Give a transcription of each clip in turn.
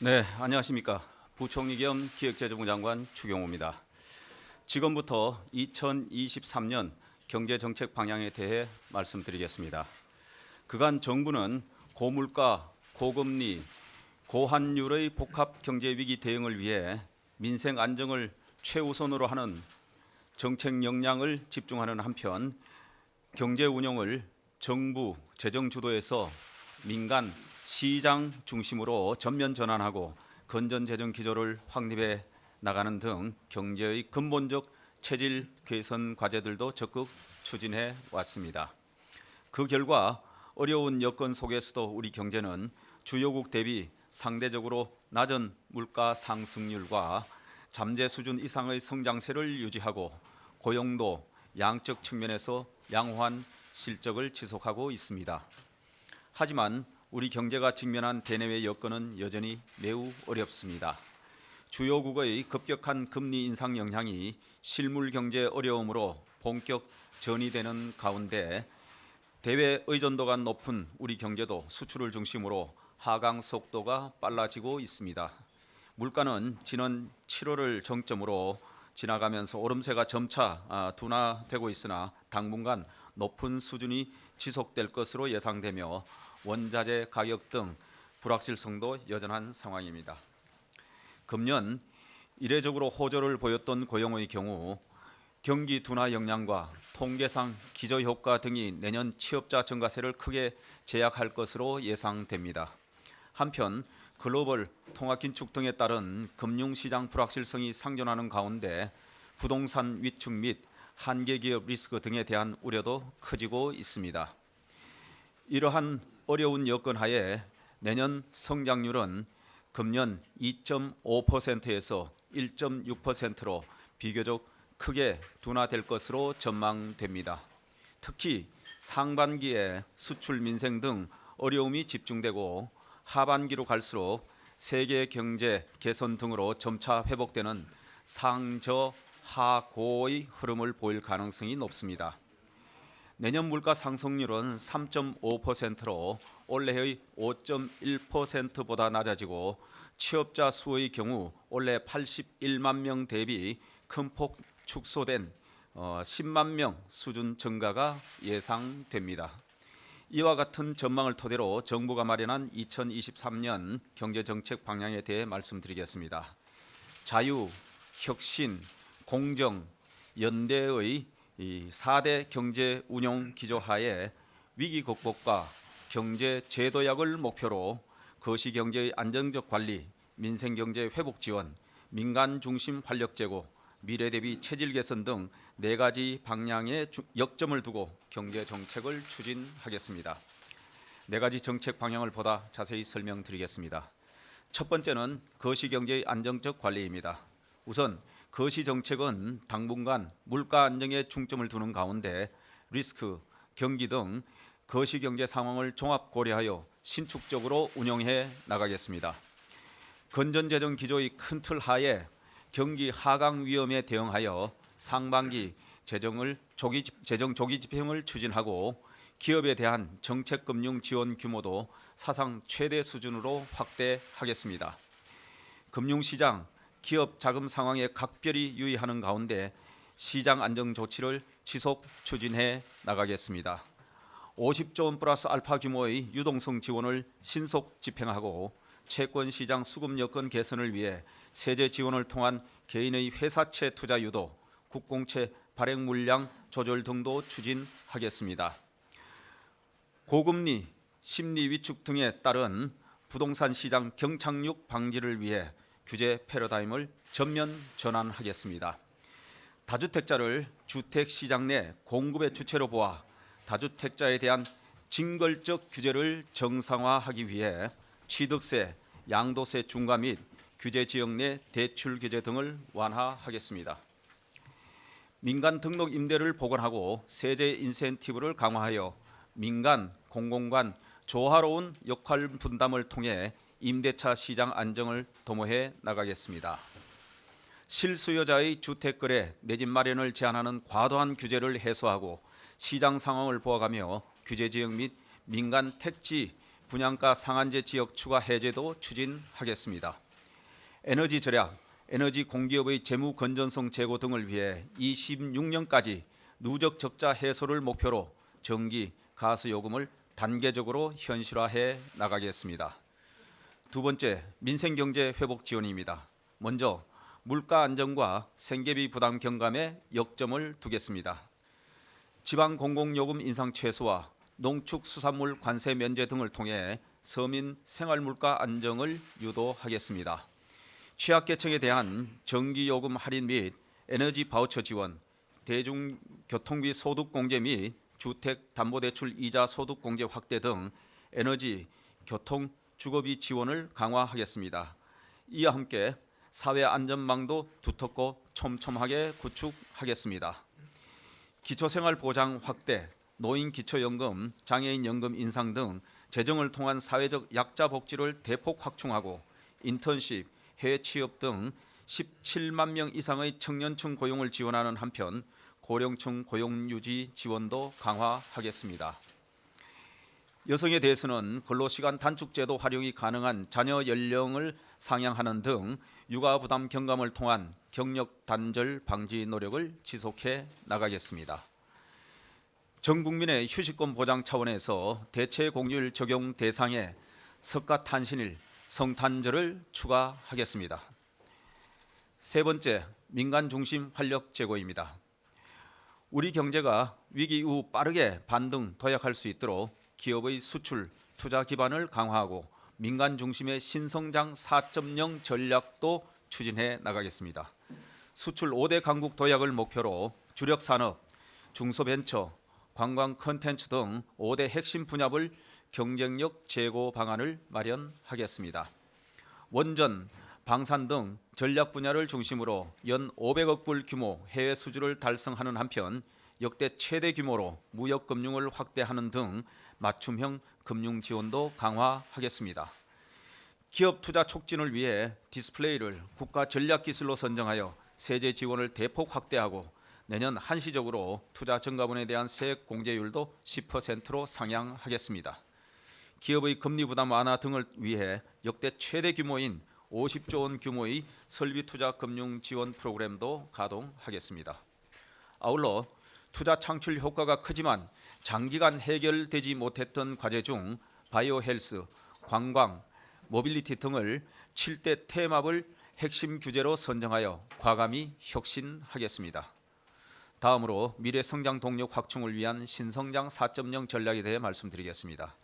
네, 안녕하십니까. 부총리 겸 기획재정부 장관 추경호입니다. 지금부터 2023년 경제정책 방향에 대해 말씀드리겠습니다. 그간 정부는 고물가, 고금리, 고환율의 복합 경제위기 대응을 위해 민생 안정을 최우선으로 하는 정책 역량을 집중하는 한편 경제 운영을 정부 재정 주도에서 민간 시장 중심으로 전면 전환하고 건전 재정 기조를 확립해 나가는 등 경제의 근본적 체질 개선 과제들도 적극 추진해 왔습니다. 그 결과 어려운 여건 속에서도 우리 경제는 주요국 대비 상대적으로 낮은 물가 상승률과 잠재 수준 이상의 성장세를 유지하고 고용도 양적 측면에서 양호한 실적을 지속하고 있습니다. 하지만 우리 경제가 직면한 대내외 여건은 여전히 매우 어렵습니다. 주요국의 급격한 금리 인상 영향이 실물 경제 어려움으로 본격 전이되는 가운데 대외 의존도가 높은 우리 경제도 수출을 중심으로 하강 속도가 빨라지고 있습니다. 물가는 지난 7월을 정점으로 지나가면서 오름세가 점차 둔화되고 있으나 당분간 높은 수준이 지속될 것으로 예상되며 원자재 가격 등 불확실성도 여전한 상황입니다. 금년 이례적으로 호조를 보였던 고용의 경우 경기 둔화 영향과 통계상 기저효과 등이 내년 취업자 증가세를 크게 제약할 것으로 예상됩니다. 한편 글로벌 통화긴축 등에 따른 금융시장 불확실성이 상존하는 가운데 부동산 위축 및 한계기업 리스크 등에 대한 우려도 커지고 있습니다. 이러한 어려운 여건 하에 내년 성장률은 금년 2.5%에서 1.6%로 비교적 크게 둔화될 것으로 전망됩니다. 특히 상반기에 수출 민생 등 어려움이 집중되고 하반기로 갈수록 세계 경제 개선 등으로 점차 회복되는 상저하고의 흐름을 보일 가능성이 높습니다. 내년 물가 상승률은 3.5%로 올해의 5.1%보다 낮아지고 취업자 수의 경우 올해 81만 명 대비 큰 폭 축소된 10만 명 수준 증가가 예상됩니다. 이와 같은 전망을 토대로 정부가 마련한 2023년 경제정책 방향에 대해 말씀드리겠습니다. 자유, 혁신, 공정, 연대의 4대 경제 운용 기조 하에 위기 극복과 경제 제도약을 목표로 거시경제의 안정적 관리, 민생경제 회복 지원, 민간 중심 활력 제고, 미래 대비 체질 개선 등 4가지 방향에 역점을 두고 경제 정책을 추진하겠습니다. 4가지 정책 방향을 보다 자세히 설명드리겠습니다. 첫 번째는 거시경제의 안정적 관리입니다. 우선 거시정책은 당분간 물가 안정에 중점을 두는 가운데 리스크, 경기 등 거시경제 상황을 종합 고려하여 신축적으로 운영해 나가겠습니다. 건전재정 기조의 큰 틀 하에 경기 하강 위험에 대응하여 상반기 재정 조기 집행을 추진하고 기업에 대한 정책금융 지원 규모도 사상 최대 수준으로 확대하겠습니다. 금융시장, 기업 자금 상황에 각별히 유의하는 가운데 시장 안정 조치를 지속 추진해 나가겠습니다. 50조 원 플러스 알파 규모의 유동성 지원을 신속 집행하고 채권시장 수급 여건 개선을 위해 세제 지원을 통한 개인의 회사채 투자 유도, 국공채 발행 물량 조절 등도 추진하겠습니다. 고금리, 심리 위축 등에 따른 부동산 시장 경착륙 방지를 위해 규제 패러다임을 전면 전환하겠습니다. 다주택자를 주택시장 내 공급의 주체로 보아 다주택자에 대한 징벌적 규제를 정상화하기 위해 취득세, 양도세 중과 및 규제 지역 내 대출 규제 등을 완화하겠습니다. 민간 등록 임대를 복원하고 세제 인센티브를 강화하여 민간, 공공간 조화로운 역할 분담을 통해 임대차 시장 안정을 도모해 나가겠습니다. 실수요자의 주택 거래, 내 집 마련을 제한하는 과도한 규제를 해소하고 시장 상황을 보아가며 규제 지역 및 민간 택지 분양가 상한제 지역 추가 해제도 추진하겠습니다. 에너지 절약, 에너지 공기업의 재무 건전성 제고 등을 위해 26년까지 누적 적자 해소를 목표로 전기, 가스 요금을 단계적으로 현실화해 나가겠습니다. 두 번째, 민생경제 회복 지원입니다. 먼저 물가 안정과 생계비 부담 경감에 역점을 두겠습니다. 지방 공공요금 인상 최소화, 농축수산물 관세 면제 등을 통해 서민 생활물가 안정을 유도하겠습니다. 취약계층에 대한 전기요금 할인 및 에너지 바우처 지원, 대중교통비 소득 공제 및 주택담보대출 이자 소득 공제 확대 등 에너지, 교통, 주거비 지원을 강화하겠습니다. 이와 함께 사회 안전망도 두텁고 촘촘하게 구축하겠습니다. 기초생활보장 확대, 노인 기초연금, 장애인 연금 인상 등 재정을 통한 사회적 약자 복지를 대폭 확충하고 인턴십, 해외 취업 등 17만 명 이상의 청년층 고용을 지원하는 한편 고령층 고용 유지 지원도 강화하겠습니다. 여성에 대해서는 근로시간 단축제도 활용이 가능한 자녀 연령을 상향하는 등 육아 부담 경감을 통한 경력 단절 방지 노력을 지속해 나가겠습니다. 전 국민의 휴식권 보장 차원에서 대체 공휴일 적용 대상에 석가탄신일, 성탄절을 추가하겠습니다. 세 번째, 민간 중심 활력 제고입니다. 우리 경제가 위기 이후 빠르게 반등 도약할 수 있도록 기업의 수출, 투자 기반을 강화하고 민간 중심의 신성장 4.0 전략도 추진해 나가겠습니다. 수출 5대 강국 도약을 목표로 주력 산업, 중소벤처, 관광 콘텐츠 등 5대 핵심 분야별 경쟁력 제고 방안을 마련하겠습니다. 원전, 방산 등 전략 분야를 중심으로 연 500억 불 규모 해외 수주를 달성하는 한편 역대 최대 규모로 무역 금융을 확대하는 등 맞춤형 금융 지원도 강화하겠습니다. 기업 투자 촉진을 위해 디스플레이를 국가 전략 기술로 선정하여 세제 지원을 대폭 확대하고 내년 한시적으로 투자 증가분에 대한 세액 공제율도 10%로 상향하겠습니다. 기업의 금리 부담 완화 등을 위해 역대 최대 규모인 50조 원 규모의 설비 투자 금융 지원 프로그램도 가동하겠습니다. 아울러 투자 창출 효과가 크지만 장기간 해결되지 못했던 과제 중 바이오 헬스, 관광, 모빌리티 등을 7대 테마별 핵심 규제로 선정하여 과감히 혁신하겠습니다. 다음으로 미래 성장 동력 확충을 위한 신성장 4.0 전략에 대해 말씀드리겠습니다.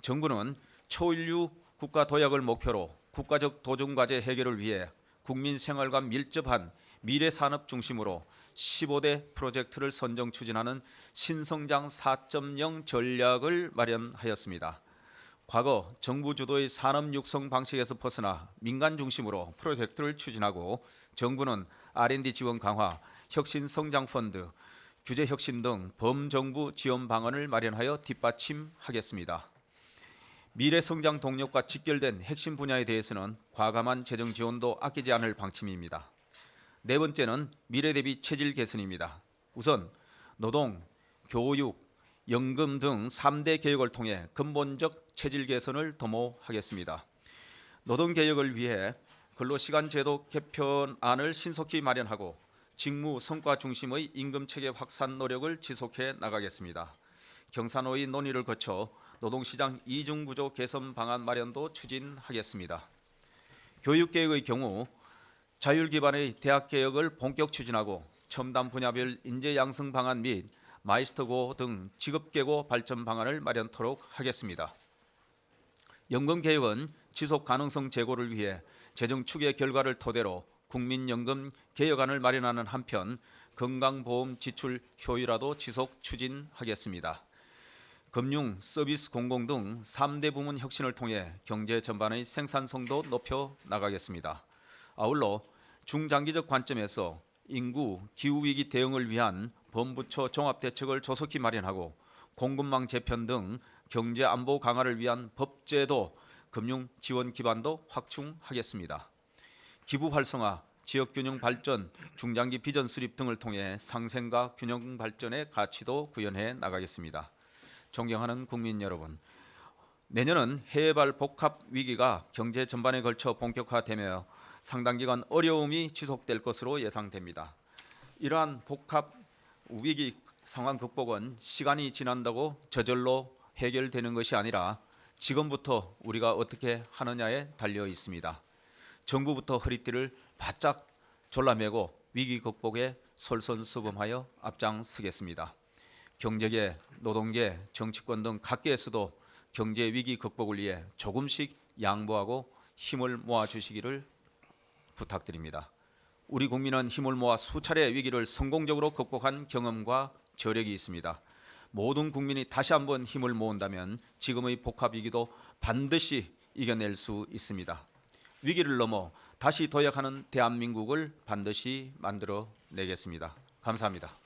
정부는 초인류 국가 도약을 목표로 국가적 도전과제 해결을 위해 국민 생활과 밀접한 미래 산업 중심으로 15대 프로젝트를 선정 추진하는 신성장 4.0 전략을 마련하였습니다. 과거 정부 주도의 산업 육성 방식에서 벗어나 민간 중심으로 프로젝트를 추진하고 정부는 R&D 지원 강화, 혁신 성장 펀드, 규제 혁신 등 범정부 지원 방안을 마련하여 뒷받침하겠습니다. 미래 성장 동력과 직결된 핵심 분야에 대해서는 과감한 재정 지원도 아끼지 않을 방침입니다. 네 번째는 미래 대비 체질 개선입니다. 우선 노동, 교육, 연금 등 3대 개혁을 통해 근본적 체질 개선을 도모하겠습니다. 노동 개혁을 위해 근로시간 제도 개편안을 신속히 마련하고 직무 성과 중심의 임금 체계 확산 노력을 지속해 나가겠습니다. 경사노의 논의를 거쳐 노동시장 이중구조 개선 방안 마련도 추진하겠습니다. 교육개혁의 경우 자율 기반의 대학 개혁을 본격 추진하고 첨단 분야별 인재 양성 방안 및 마이스터고 등 직업계고 발전 방안을 마련토록 하겠습니다. 연금개혁은 지속 가능성 제고를 위해 재정 추계 결과를 토대로 국민연금 개혁안을 마련하는 한편 건강보험 지출 효율화도 지속 추진하겠습니다. 금융, 서비스 공공 등 3대 부문 혁신을 통해 경제 전반의 생산성도 높여 나가겠습니다. 아울러 중장기적 관점에서 인구, 기후위기 대응을 위한 범부처 종합대책을 조속히 마련하고 공급망 재편 등 경제 안보 강화를 위한 법제도, 금융 지원 기반도 확충하겠습니다. 기부 활성화, 지역균형 발전, 중장기 비전 수립 등을 통해 상생과 균형 발전의 가치도 구현해 나가겠습니다. 존경하는 국민 여러분, 내년은 해외발 복합 위기가 경제 전반에 걸쳐 본격화되며 상당 기간 어려움이 지속될 것으로 예상됩니다. 이러한 복합 위기 상황 극복은 시간이 지난다고 저절로 해결되는 것이 아니라 지금부터 우리가 어떻게 하느냐에 달려 있습니다. 정부부터 허리띠를 바짝 졸라매고 위기 극복에 솔선수범하여 앞장서겠습니다. 경제계, 노동계, 정치권 등 각계에서도 경제 위기 극복을 위해 조금씩 양보하고 힘을 모아주시기를 부탁드립니다. 우리 국민은 힘을 모아 수차례 위기를 성공적으로 극복한 경험과 저력이 있습니다. 모든 국민이 다시 한번 힘을 모은다면 지금의 복합 위기도 반드시 이겨낼 수 있습니다. 위기를 넘어 다시 도약하는 대한민국을 반드시 만들어 내겠습니다. 감사합니다.